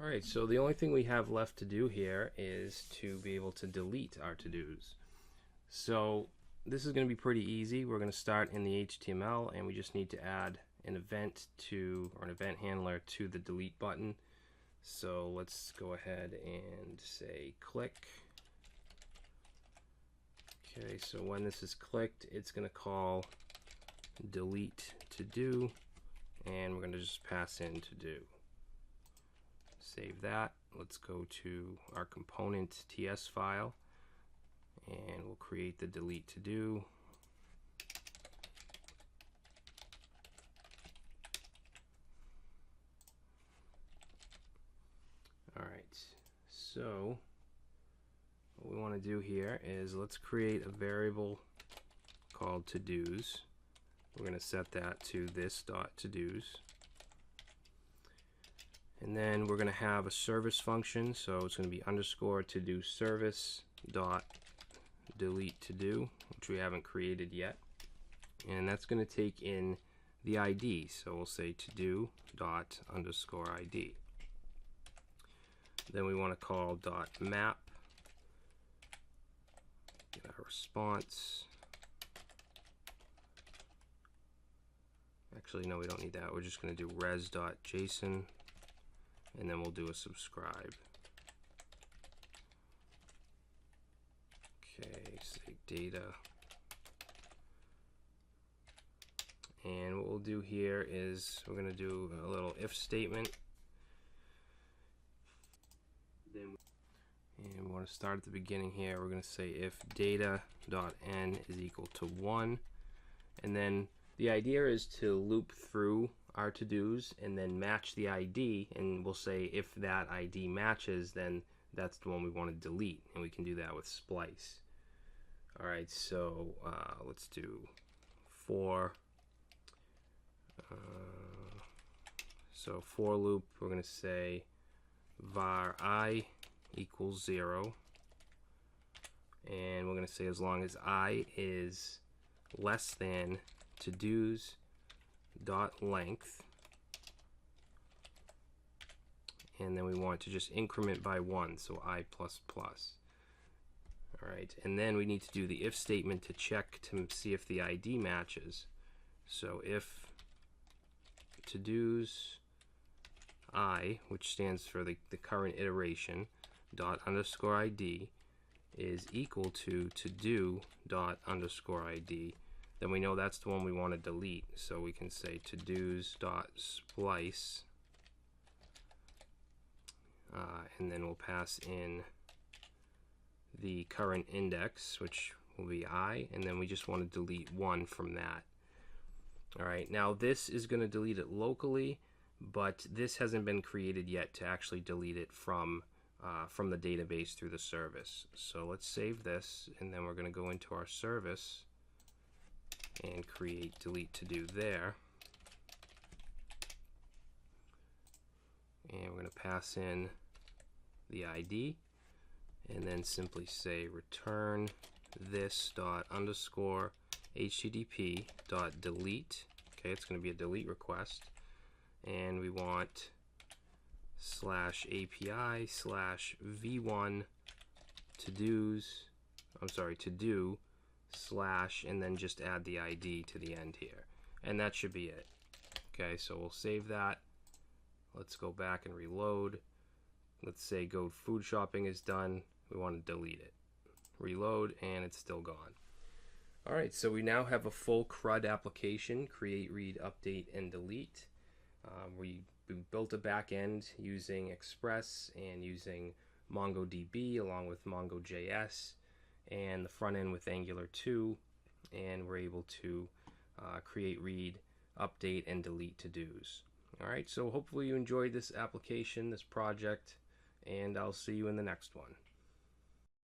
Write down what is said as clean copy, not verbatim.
Alright, so the only thing we have left to do here is to be able to delete our to-dos. So this is going to be pretty easy. We're going to start in the HTML and we just need to add an event or an event handler to the delete button. So let's go ahead and say click. Okay, so when this is clicked, it's going to call delete to do, and we're going to just pass in to do. Save that. Let's go to our component TS file and we'll create the delete to do. Alright, so what we want to do here is let's create a variable called to-dos. We're going to set that to this.todos. And then we're going to have a service function, so it's going to be underscore to do service dot delete to do, which we haven't created yet. And that's going to take in the ID, so we'll say to do dot underscore ID. Then we want to call dot map, get our response. Actually, no, we don't need that. We're just going to do res.json, and then we'll do a subscribe. Okay, say data. And what we'll do here is we're going to do a little if statement. And we want to start at the beginning here. We're going to say if data.n is equal to 1. And then the idea is to loop through our to-dos and then match the ID, and we'll say if that ID matches, then that's the one we want to delete, and we can do that with splice. Alright, so let's do for loop. We're going to say var I equals 0, and we're going to say as long as I is less than to-dos dot length, and then we want to just increment by 1, so I plus plus. Alright, and then we need to do the if statement to check to see if the ID matches. So if to-dos I, which stands for the current iteration, dot underscore ID is equal to do dot underscore ID, then we know that's the one we want to delete. So we can say to-dos dot splice, and then we'll pass in the current index, which will be I, and then we just want to delete 1 from that. Alright, now this is going to delete it locally, but this hasn't been created yet to actually delete it from the database through the service. So let's save this, and then we're going to go into our service and create delete to do there. And we're going to pass in the ID, and then simply say return this dot underscore http dot delete. Okay, it's going to be a delete request, and we want slash API slash v1 to do slash, and then just add the ID to the end here, and that should be it. Okay, so we'll save that. Let's go back and reload. Let's say go food shopping is done. We want to delete it. Reload, and it's still gone. Alright, so we now have a full CRUD application: create, read, update, and delete. We built a back end using Express and using MongoDB along with MongoJS, and the front end with Angular 2, and we're able to create, read, update, and delete to-dos. Alright, so hopefully you enjoyed this application, this project, and I'll see you in the next one.